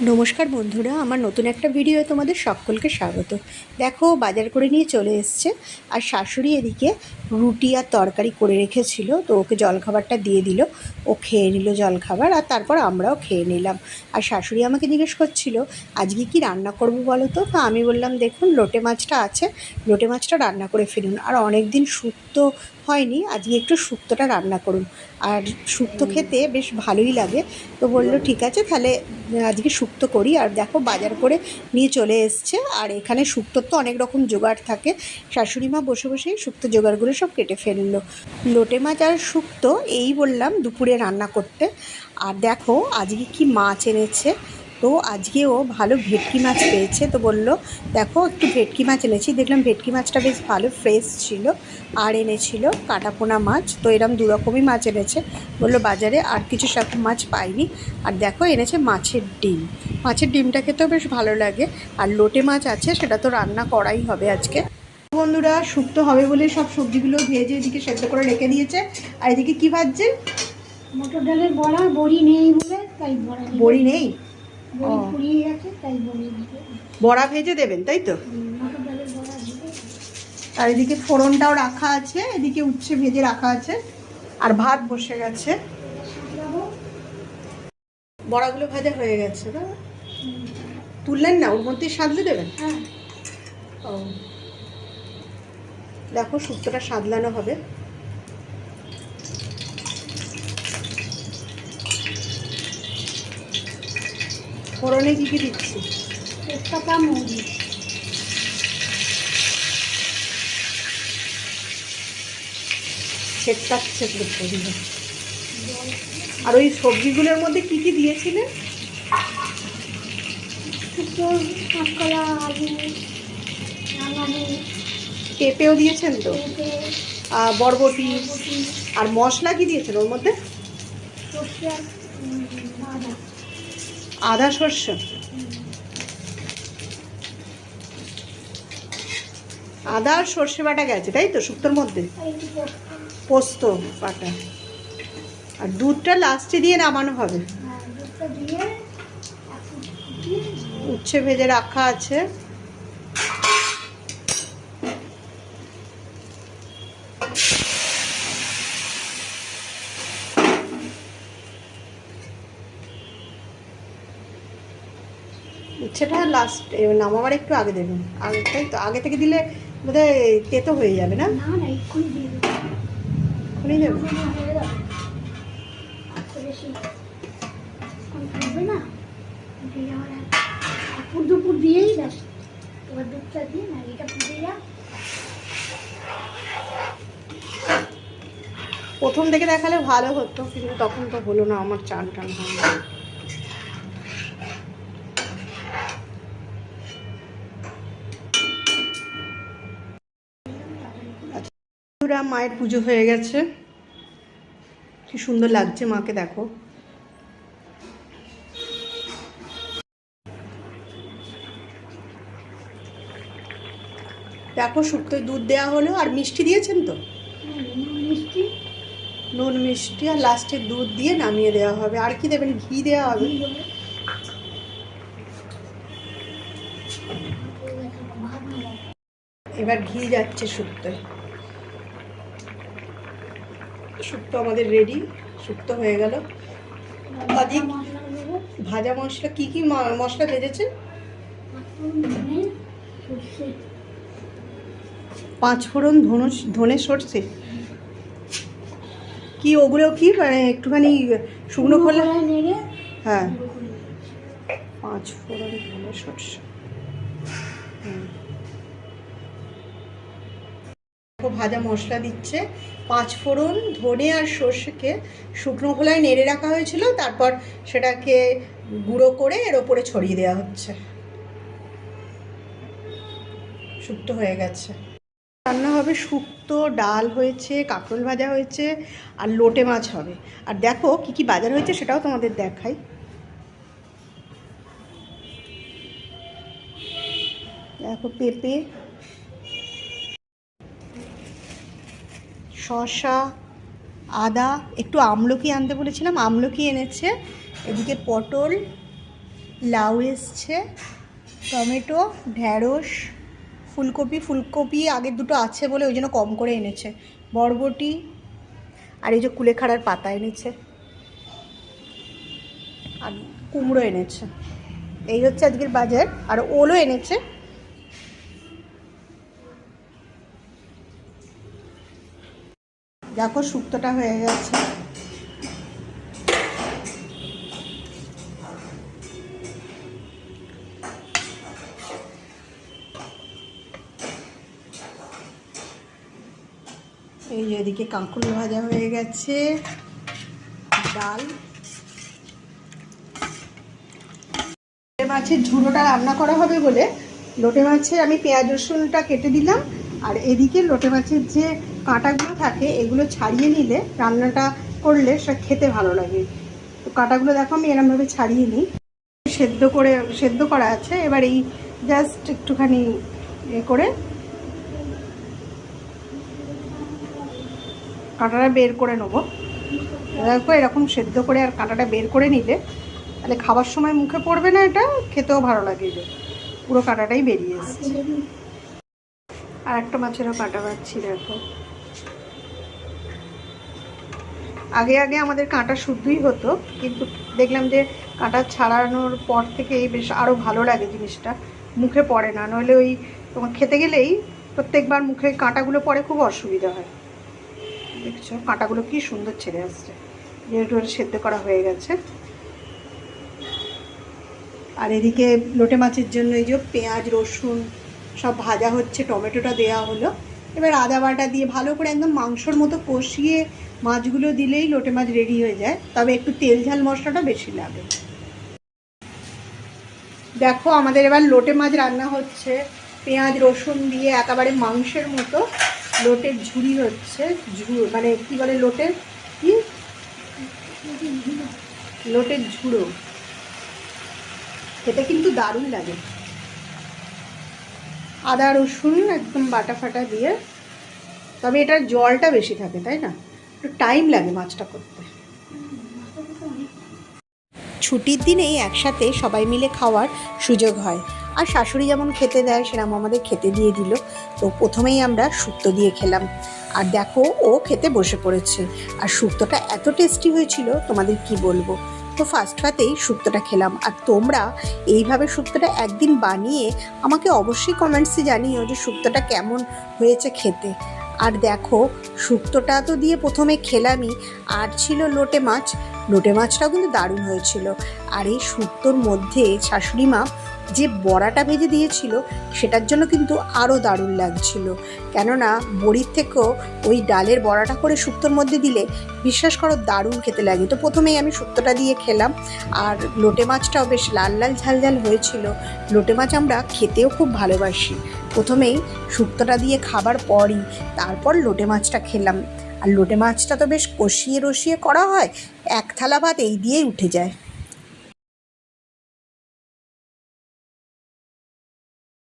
নমস্কার বন্ধুরা, আমার নতুন একটা ভিডিও তোমাদের সকলকে স্বাগত। দেখো, বাজার করে নিয়ে চলে এসছে, আর শাশুড়ি এদিকে রুটি আর তরকারি করে রেখেছিল, তো ওকে জলখাবারটা দিয়ে দিল। ও খেয়ে নিল জলখাবার, আর তারপর আমরাও খেয়ে নিলাম। আর শাশুড়ি আমাকে জিজ্ঞেস করছিল আজকে কি রান্না করবো বলো তো। তো আমি বললাম, দেখুন লোটে মাছটা আছে, লোটে মাছটা রান্না করে ফেলুন। আর অনেক দিন শুক্তো হয়নি, আজকে একটু শুক্তোটা রান্না করুন। আর শুক্তো খেতে বেশ ভালোই লাগে। তো বললো ঠিক আছে, তাহলে আজকে শুক্তো করি। আর দেখো, বাজার করে নিয়ে চলে এসছে। আর এখানে শুক্তোর তো অনেক রকম জোগাড় থাকে। শাশুড়ি মা বসে বসেই শুক্তো জোগাড়গুলো সব কেটে ফেললো। লোটে মাছ আর শুক্তো এই বললাম দুপুরে রান্না করতে। আর দেখো আজকে কি মাছ এনেছে। তো আজকেও ভালো ভেটকি মাছ পেয়েছে, তো বললো দেখো একটু ভেটকি মাছ এনেছি। দেখলাম ভেটকি মাছটা বেশ ভালো ফ্রেশ ছিল। আর এনেছিল কাটাপোনা মাছ। তো এরম দু রকমই মাছ এনেছে। বললো বাজারে আর কিছু সেরকম মাছ পাইনি। আর দেখো এনেছে মাছের ডিম। মাছের ডিমটা খেতেও বেশ ভালো লাগে। আর লোটে মাছ আছে, সেটা তো রান্না করাই হবে আজকে। বন্ধুরা, শুক্তো হবে বলে সব সবজিগুলো ভেজে এদিকে সেদ্ধ করে রেখে দিয়েছে। আর এদিকে কি ভাজছে? মটর ডালের বড়া। বড়ি নেই বলে তাই বড়া। বড়ি নেই? বড়ি ফুরিয়ে গেছে তাই বড়ি দিতে। বড়া ভেজে দেবেন তাই তো? মটর ডালের বড়া দিতে। আর এদিকে ফোড়নটাও রাখা আছে, এদিকে উচ্ছে ভেজে রাখা আছে, আর ভাত বসে গেছে। বড়াগুলো ভাজা হয়ে গেছে না? তুললেন না, ওর মধ্যেই সাজলে দেবেন? হ্যাঁ। ও, দেখো শুক্তোটা সাদলানো হবে। ফোড়নে কি কি দিচ্ছি? তেজপাতা, মৌরি। ছেটকাচ্ছে পুরো। আর ওই সবজিগুলোর মধ্যে কি কি দিয়েছিলেন? শুক্তো, কাঁচকলা, আলু, রাঙালু, পেঁপেও দিয়েছেন তো? পেঁপে, বরবটি। আর মশলা কি দিয়েছেন ওর মধ্যে? সর্ষে, আদা। আদা সর্ষে। আদা আর সর্ষে বাটা গেছে তাই তো শুক্তোর মধ্যে? পোস্ত বাটা। আর দুধটা লাস্টে দিয়ে নামানো হবে। দুধটা দিয়ে উচ্ছে ভেজে রাখা আছে। উচ্ছেটা লাস্ট নামাবার একটু আগে দেবেন। আগে তাই তো? আগে থেকে দিলে বোধহয় তেতো হয়ে যাবে না? না না, এক্ষুনি দিয়ে দেবো। এক্ষুনি দেবো? না, দুপুর দিয়েই ব্যাস। এবার দুধটা দিয়ে না, এটা ফুটে যা। প্রথম থেকে দেখালে ভালো হতো, কিন্তু তখন তো হলো না, আমার চান টান হয় না। মায়ের পুজো হয়ে গেছে, কি সুন্দর লাগছে মাকে দেখো। দেখো শুক্তোয় দুধ দেওয়া হলো, আর মিষ্টি দিয়েছেন তো? মিষ্টি, নুন মিষ্টি, আর লাস্টে দুধ দিয়ে নামিয়ে দেওয়া হবে। আর কি দেবেন? ঘি দেওয়া হবে। এবার ঘি যাচ্ছে শুক্তোয়। শুক্তো আমাদের রেডি, শুক্তো হয়ে গেল। ভাজা মশলা কি কি মশলা ভেজেছেন? পাঁচ ফোড়ন, ধনে, সর্ষে। কি ওগুলো কি মানে একটুখানি শুকনো খোলা? হ্যাঁ, পাঁচ ফোড়ন, ধনে, সর্ষে। ভাজা মশলা দিচ্ছে। পাঁচ ফোড়ন, ধনে আর সর্ষেকে শুকনো খোলায় নেড়ে রাখা হয়েছিল, তারপর সেটাকে গুঁড়ো করে এর ওপরে ছড়িয়ে দেওয়া হচ্ছে। শুক্তো হয়ে গেছে। রান্না হবে শুক্তো, ডাল হয়েছে, কাঁকরোল ভাজা হয়েছে, আর লোটে মাছ হবে। আর দেখো কি কি বাজার হয়েছে সেটাও তোমাদের দেখাই। দেখো পেঁপে, শসা, আদা, একটু আমলকি আনতে বলেছিলাম, আমলকি এনেছে। এদিকে পটল, লাউ এসছে, টমেটো, ঢ্যাঁড়স, ফুলকপি আগের দুটো আছে বলে ওই জন্য কম করে এনেছে, বরবটি, আর এই যে কুলেখাড়ার পাতা এনেছে, আর কুমড়ো এনেছে। এই হচ্ছে আজকের বাজার। আর ওলও এনেছে। দেখো শুক্তোটা হয়ে গেছে। এই যে এদিকে কাঁকরোল ভাজা হয়ে গেছে, ডাল। লোটে মাছের ঝুড়োটা রান্না করা হবে বলে লোটে মাছের আমি পেঁয়াজ রসুনটা কেটে দিলাম, আর এদিকে লোটে মাছের যে কাঁটাগুলো থাকে এগুলো ছাড়িয়ে নিলে রান্নাটা করলে সেটা খেতে ভালো লাগে। তো কাঁটাগুলো দেখো আমি এরমভাবে ছাড়িয়ে নিই, সেদ্ধ করা আছে। এবার এই জাস্ট একটুখানি করে কাঁটাটা বের করে নেবো। দেখো এরকম সেদ্ধ করে আর কাঁটাটা বের করে নিলে তাহলে খাবার সময় মুখে পড়বে না, এটা খেতেও ভালো লাগে। যে পুরো কাঁটাটাই বেরিয়ে এসছে। আর একটা মাছেরও কাঁটা পাচ্ছি দেখো। আগে আমাদের কাঁটা শুদ্ধই হতো, কিন্তু দেখলাম যে কাঁটা ছাড়ানোর পর থেকে বেশ আরও ভালো লাগে জিনিসটা, মুখে পড়ে না। নইলে ওই তোমার খেতে গেলেই প্রত্যেকবার মুখে কাঁটাগুলো পড়ে, খুব অসুবিধা হয়। দেখছো কাঁটাগুলো কি সুন্দর ছেড়ে আসছে, যেহেতু সেদ্ধ করা হয়ে গেছে। আর এদিকে লোটে মাছের জন্য এই যে পেঁয়াজ রসুন সব ভাজা হচ্ছে, টমেটোটা দেওয়া হলো। এবার আদা বাটা দিয়ে ভালো করে একদম মাংসর মতো কষিয়ে মাছগুলো দিলেই লোটে মাছ রেডি হয়ে যায়, তবে একটু তেল ঝাল মশলাটা বেশি লাগে। দেখো আমাদের এবার লোটে মাছ রান্না হচ্ছে, পেঁয়াজ রসুন দিয়ে একেবারে মাংসের মতো লোটের ঝুড়ি হচ্ছে। মানে কি বলে লোটের কি, লোটের ঝুড়ো। খেতে কিন্তু দারুণ লাগে, আদা রসুন একদম বাটা ফাটা দিয়ে। তবে এটার জলটা বেশি থাকে, তাই না? একটু টাইম লাগে মাছটা করতে। ছুটির দিনেই একসাথে সবাই মিলে খাওয়ার সুযোগ হয়। আর শাশুড়ি যেমন খেতে দেয় সেরকম আমাদের খেতে দিয়ে দিল। তো প্রথমেই আমরা শুক্তো দিয়ে খেলাম, আর দেখো ও খেতে বসে পড়েছে। আর শুক্তোটা এত টেস্টি হয়েছিল তোমাদের কি বলবো। তো ফার্স্টেই শুক্তোটা খেলাম। আর তোমরা এইভাবে শুক্তোটা একদিন বানিয়ে আমাকে অবশ্যই কমেন্টসে জানিও যে শুক্তোটা কেমন হয়েছে খেতে। আর দেখো শুক্তোটা তো দিয়ে প্রথমে খেলামই, আর ছিল লোটে মাছটাও কিন্তু দারুণ হয়েছিল। আর এই শুক্তোর মধ্যে শাশুড়ি মা যে বড়াটা ভেজে দিয়েছিল সেটার জন্য কিন্তু আরও দারুণ লাগছিল। কেননা বড়ির থেকেও ওই ডালের বড়াটা করে শুক্তোর মধ্যে দিলে বিশ্বাস করো দারুণ খেতে লাগে। তো প্রথমেই আমি শুক্তোটা দিয়ে খেলাম। আর লোটে মাছটাও বেশ লাল লাল ঝাল ঝাল হয়েছিল। লোটে মাছ আমরা খেতেও খুব ভালোবাসি। প্রথমেই শুক্তোটা দিয়ে খাবার পরই তারপর লোটে মাছটা খেলাম। আর লোটে মাছটা তো বেশ কষিয়ে রসিয়ে করা হয়, এক থালা ভাত এই দিয়েই উঠে যায়।